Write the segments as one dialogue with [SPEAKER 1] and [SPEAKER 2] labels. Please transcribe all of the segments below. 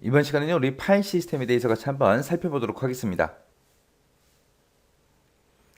[SPEAKER 1] 이번 시간에는 우리 파일 시스템에 대해서 같이 한번 살펴보도록 하겠습니다.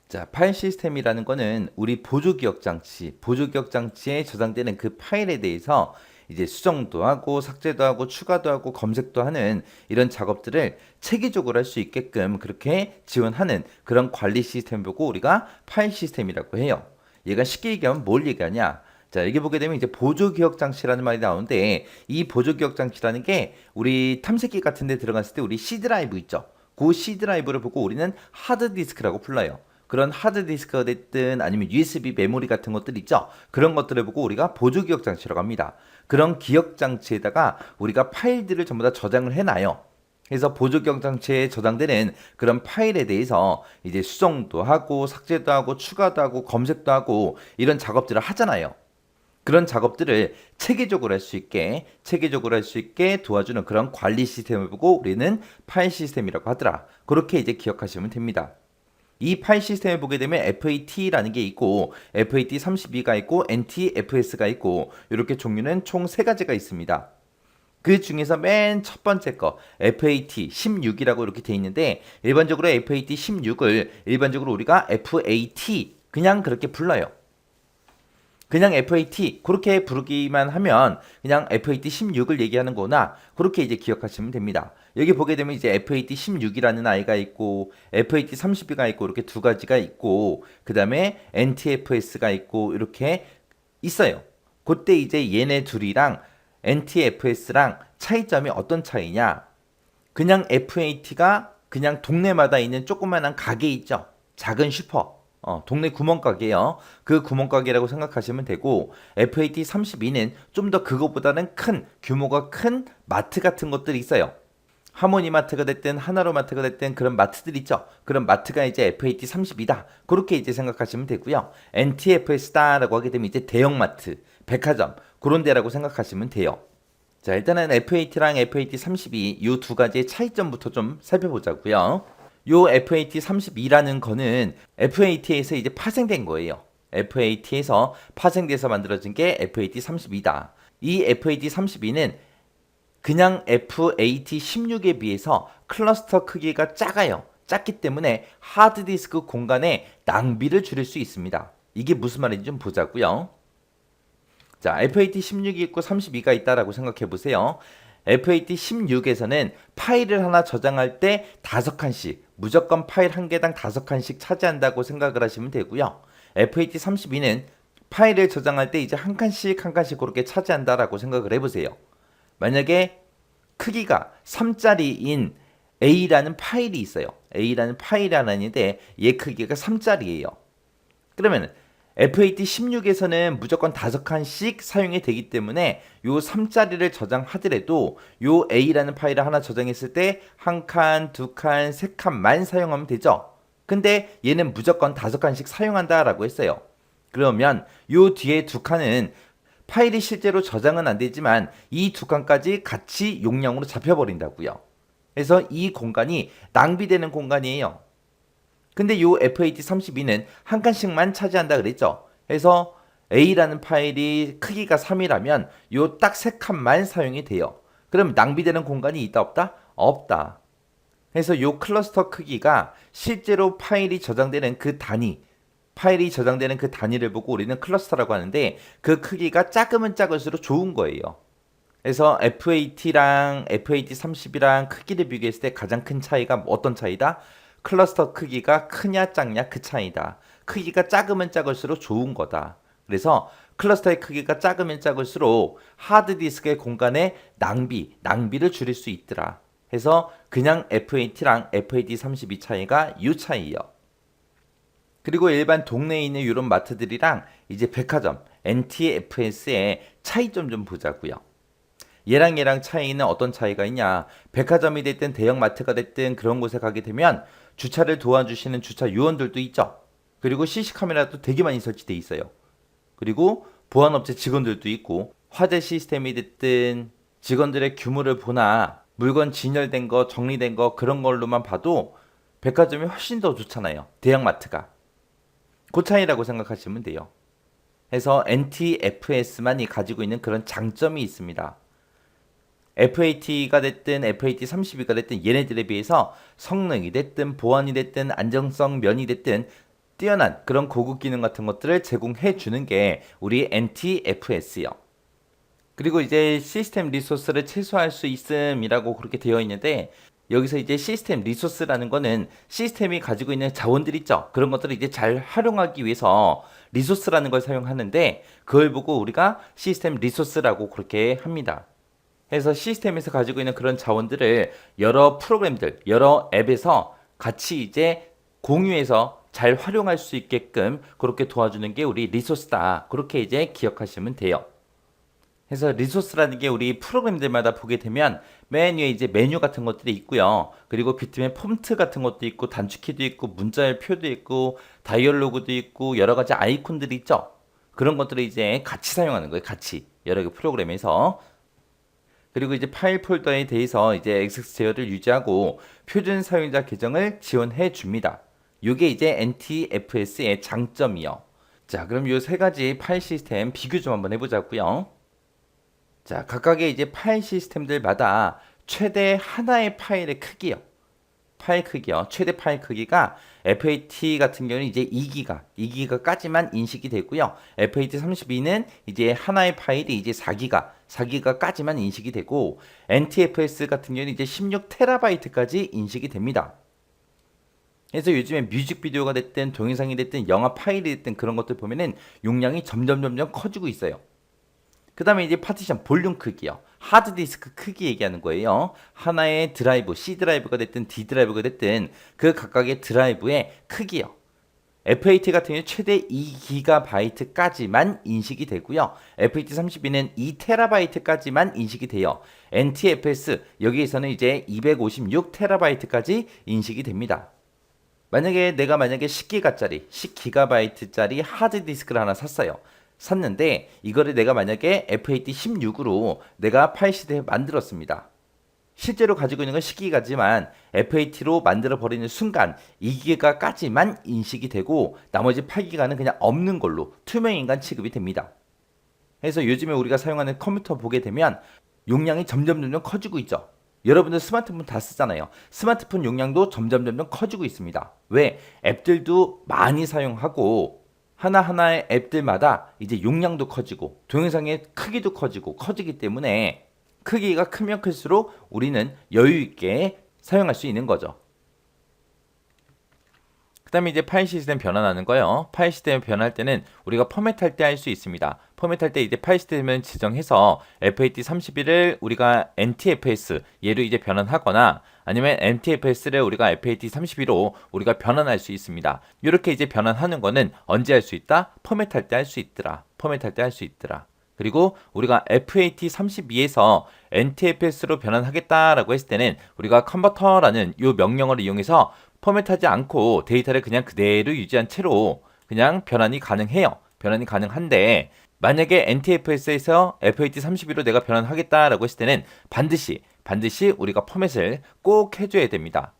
[SPEAKER 1] 자, 파일 시스템이라는 거는 우리 보조기억 장치에 저장되는 그 파일에 대해서 이제 수정도 하고 삭제도 하고 추가도 하고 검색도 하는 이런 작업들을 체계적으로 할 수 있게끔 그렇게 지원하는 그런 관리 시스템 보고 우리가 파일 시스템이라고 해요. 얘가 쉽게 얘기하면 뭘 얘기하냐? 자, 여기 보게 되면 이제 보조기억 장치라는 말이 나오는데 이 보조기억 장치라는 게 우리 탐색기 같은 데 들어갔을 때 우리 C 드라이브 있죠. 그 C 드라이브를 보고 우리는 하드디스크라고 불러요. 그런 하드디스크가 됐든 아니면 USB 메모리 같은 것들 있죠. 그런 것들을 보고 우리가 보조기억 장치라고 합니다. 그런 기억 장치에다가 우리가 파일들을 전부 다 저장을 해놔요. 그래서 보조기억 장치에 저장되는 그런 파일에 대해서 이제 수정도 하고 삭제도 하고 추가도 하고 검색도 하고 이런 작업들을 하잖아요. 그런 작업들을 체계적으로 할 수 있게 도와주는 그런 관리 시스템을 보고 우리는 파일 시스템이라고 하더라. 그렇게 이제 기억하시면 됩니다. 이 파일 시스템을 보게 되면 FAT라는 게 있고 FAT32가 있고 NTFS가 있고 이렇게 종류는 총 3가지가 있습니다. 그 중에서 맨 첫 번째 거 FAT16이라고 이렇게 돼 있는데 일반적으로 FAT16을 일반적으로 우리가 FAT 그냥 그렇게 불러요. 그냥 FAT 그렇게 부르기만 하면 그냥 FAT 16을 얘기하는 거나 그렇게 이제 기억하시면 됩니다. 여기 보게 되면 이제 FAT 16이라는 아이가 있고 FAT 32가 있고 이렇게 2가지가 있고 그다음에 NTFS가 있고 이렇게 있어요. 그때 이제 얘네 둘이랑 NTFS랑 차이점이 어떤 차이냐? 그냥 FAT가 그냥 동네마다 있는 조그만한 가게 있죠. 작은 슈퍼. 동네 구멍가게요. 그 구멍가게라고 생각하시면 되고 FAT32는 좀 더 그거보다는 큰 규모가 큰 마트 같은 것들이 있어요. 하모니마트가 됐든 하나로마트가 됐든 그런 마트들 있죠. 그런 마트가 이제 FAT32다. 그렇게 이제 생각하시면 되고요. NTFS다라고 하게 되면 이제 대형마트, 백화점 그런 데라고 생각하시면 돼요. 자, 일단은 FAT랑 FAT32 이 2가지의 차이점부터 좀 살펴보자고요. 요 FAT32라는 거는 FAT에서 이제 파생된 거예요. FAT에서 파생돼서 만들어진 게 FAT32다. 이 FAT32는 그냥 FAT16에 비해서 클러스터 크기가 작아요. 작기 때문에 하드디스크 공간에 낭비를 줄일 수 있습니다. 이게 무슨 말인지 좀 보자고요. 자, FAT16이 있고 32가 있다라고 생각해 보세요. FAT16에서는 파일을 하나 저장할 때 5칸씩, 무조건 파일 한 개당 5칸씩 차지한다고 생각을 하시면 되고요. FAT32는 파일을 저장할 때 이제 한 칸씩 한 칸씩 그렇게 차지한다라고 생각을 해보세요. 만약에 크기가 3짜리인 A라는 파일이 있어요. A라는 파일이 하나 있는데 얘 크기가 3짜리예요. 그러면 FAT16에서는 무조건 5칸씩 사용이 되기 때문에 요 3짜리를 저장하더라도 요 A라는 파일을 하나 저장했을 때 1칸, 2칸, 3칸만 사용하면 되죠. 근데 얘는 무조건 5칸씩 사용한다라고 했어요. 그러면 요 뒤에 2칸은 파일이 실제로 저장은 안 되지만 이 2칸까지 같이 용량으로 잡혀버린다고요. 그래서 이 공간이 낭비되는 공간이에요. 근데 요 FAT32는 한 칸씩만 차지한다 그랬죠. 그래서 A라는 파일이 크기가 3이라면 요 딱 3칸만 사용이 돼요. 그럼 낭비되는 공간이 있다 없다? 없다. 그래서 요 클러스터 크기가 실제로 파일이 저장되는 그 단위를 보고 우리는 클러스터라고 하는데 그 크기가 작으면 작을수록 좋은 거예요. 그래서 FAT랑 FAT30이랑 크기를 비교했을 때 가장 큰 차이가 어떤 차이다? 클러스터 크기가 크냐 작냐 그 차이다. 크기가 작으면 작을수록 좋은 거다. 그래서 클러스터의 크기가 작으면 작을수록 하드디스크의 공간의 낭비를 줄일 수 있더라. 해서 그냥 FAT랑 FAT32 차이가 이 차이요. 그리고 일반 동네에 있는 이런 마트들이랑 이제 백화점, NTFS의 차이점 좀 보자고요. 얘랑 차이는 어떤 차이가 있냐? 백화점이 됐든 대형마트가 됐든 그런 곳에 가게 되면 주차를 도와주시는 주차 요원들도 있죠. 그리고 CC 카메라도 되게 많이 설치돼 있어요. 그리고 보안업체 직원들도 있고 화재 시스템이 됐든 직원들의 규모를 보나 물건 진열된 거 정리된 거 그런 걸로만 봐도 백화점이 훨씬 더 좋잖아요. 대형마트가. 그 차이라고 생각하시면 돼요. 해서 NTFS만이 가지고 있는 그런 장점이 있습니다. FAT가 됐든 FAT32가 됐든 얘네들에 비해서 성능이 됐든 보안이 됐든 안정성 면이 됐든 뛰어난 그런 고급 기능 같은 것들을 제공해 주는 게 우리 NTFS요. 그리고 이제 시스템 리소스를 최소화할 수 있음이라고 그렇게 되어 있는데 여기서 이제 시스템 리소스라는 거는 시스템이 가지고 있는 자원들 있죠. 그런 것들을 이제 잘 활용하기 위해서 리소스라는 걸 사용하는데 그걸 보고 우리가 시스템 리소스라고 그렇게 합니다. 그래서 시스템에서 가지고 있는 그런 자원들을 여러 프로그램들, 여러 앱에서 같이 이제 공유해서 잘 활용할 수 있게끔 그렇게 도와주는 게 우리 리소스다. 그렇게 이제 기억하시면 돼요. 그래서 리소스라는 게 우리 프로그램들마다 보게 되면 맨 위에 이제 메뉴 같은 것들이 있고요. 그리고 비트맵 폰트 같은 것도 있고 단축키도 있고 문자열표도 있고 다이얼로그도 있고 여러 가지 아이콘들이 있죠. 그런 것들을 이제 같이 사용하는 거예요. 같이 여러 개 프로그램에서. 그리고 이제 파일 폴더에 대해서 이제 액세스 제어를 유지하고 표준 사용자 계정을 지원해 줍니다. 이게 이제 NTFS의 장점이요. 자, 그럼 이 세 가지 파일 시스템 비교 좀 한번 해보자고요. 자, 각각의 이제 파일 시스템들마다 최대 하나의 파일의 크기요. 파일 크기요. 최대 파일 크기가 FAT 같은 경우는 이제 2기가까지만 인식이 되고요. FAT32는 이제 하나의 파일이 이제 4기가까지만 인식이 되고 NTFS 같은 경우는 이제 16TB까지 인식이 됩니다. 그래서 요즘에 뮤직비디오가 됐든 동영상이 됐든 영화 파일이 됐든 그런 것들 보면은 용량이 점점 커지고 있어요. 그 다음에 이제 파티션 볼륨 크기요. 하드디스크 크기 얘기하는 거예요. 하나의 드라이브, C 드라이브가 됐든 D 드라이브가 됐든 그 각각의 드라이브의 크기요. FAT 같은 경우는 최대 2GB까지만 인식이 되고요. FAT32는 2TB까지만 인식이 돼요. NTFS 여기에서는 이제 256TB까지 인식이 됩니다. 내가 만약에 10GB짜리 하드디스크를 하나 샀는데 이거를 내가 만약에 FAT16으로 내가 파일 시스템을 만들었습니다. 실제로 가지고 있는 건 10기가지만 FAT로 만들어 버리는 순간 2기가까지만 인식이 되고 나머지 8기가는 그냥 없는 걸로 투명 인간 취급이 됩니다. 그래서 요즘에 우리가 사용하는 컴퓨터 보게 되면 용량이 점점 커지고 있죠. 여러분들 스마트폰 다 쓰잖아요. 스마트폰 용량도 점점 커지고 있습니다. 왜? 앱들도 많이 사용하고 하나하나의 앱들마다 이제 용량도 커지고 동영상의 크기도 커지기 때문에 크기가 크면 클수록 우리는 여유 있게 사용할 수 있는 거죠. 그 다음에 이제 파일 시스템 변환하는 거요. 파일 시스템 변환할 때는 우리가 포맷할 때 할 수 있습니다. 포맷할 때 이제 파일 시스템을 지정해서 FAT31을 우리가 NTFS 얘로 이제 변환하거나 아니면 NTFS를 우리가 FAT32로 우리가 변환할 수 있습니다. 이렇게 이제 변환하는 거는 언제 할 수 있다? 포맷할 때 할 수 있더라. 그리고 우리가 FAT32에서 NTFS로 변환하겠다라고 했을 때는 우리가 컨버터라는 이 명령어를 이용해서 포맷하지 않고 데이터를 그냥 그대로 유지한 채로 그냥 변환이 가능해요. 변환이 가능한데 만약에 NTFS에서 FAT32로 내가 변환하겠다라고 했을 때는 반드시 우리가 포맷을 꼭 해줘야 됩니다.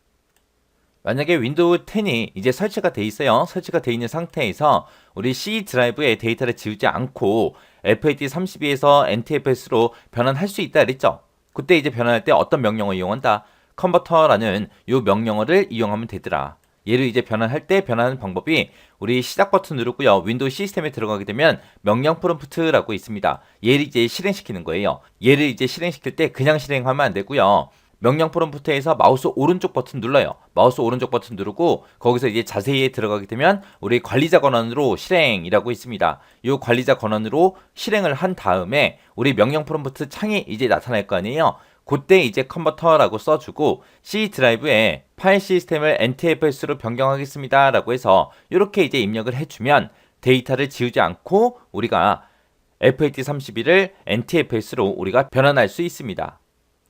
[SPEAKER 1] 만약에 윈도우 10이 이제 설치가 돼 있어요. 설치가 돼 있는 상태에서 우리 C 드라이브에 데이터를 지우지 않고 FAT32에서 NTFS로 변환할 수 있다 그랬죠. 그때 이제 변환할 때 어떤 명령어를 이용한다? 컨버터라는 이 명령어를 이용하면 되더라. 얘를 이제 변환할 때 변환하는 방법이 우리 시작 버튼 누르고요. 윈도우 시스템에 들어가게 되면 명령 프롬프트라고 있습니다. 얘를 이제 실행시키는 거예요. 얘를 이제 실행시킬 때 그냥 실행하면 안 되고요. 명령 프롬프트에서 마우스 오른쪽 버튼 눌러요. 마우스 오른쪽 버튼 누르고 거기서 이제 자세히 들어가게 되면 우리 관리자 권한으로 실행이라고 있습니다. 이 관리자 권한으로 실행을 한 다음에 우리 명령 프롬프트 창이 이제 나타날 거 아니에요. 그때 이제 컨버터라고 써주고 C 드라이브에 파일 시스템을 NTFS로 변경하겠습니다 라고 해서 이렇게 이제 입력을 해주면 데이터를 지우지 않고 우리가 FAT32를 NTFS로 우리가 변환할 수 있습니다.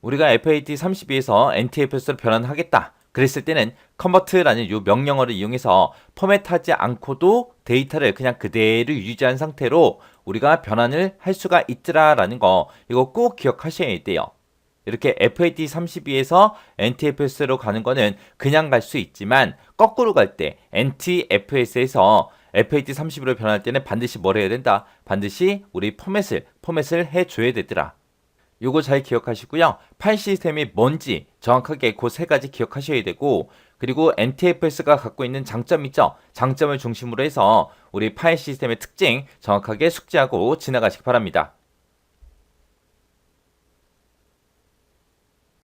[SPEAKER 1] 우리가 FAT32에서 NTFS로 변환하겠다 그랬을 때는 convert라는 이 명령어를 이용해서 포맷하지 않고도 데이터를 그냥 그대로 유지한 상태로 우리가 변환을 할 수가 있더라라는 거 이거 꼭 기억하셔야 돼요. 이렇게 FAT32에서 NTFS로 가는 거는 그냥 갈 수 있지만 거꾸로 갈 때 NTFS에서 FAT32로 변할 때는 반드시 뭘 해야 된다? 반드시 우리 포맷을 해줘야 되더라. 요거 잘 기억하시고요. 파일 시스템이 뭔지 정확하게 그 세 가지 기억하셔야 되고, 그리고 NTFS가 갖고 있는 장점 있죠? 장점을 중심으로 해서 우리 파일 시스템의 특징 정확하게 숙지하고 지나가시기 바랍니다.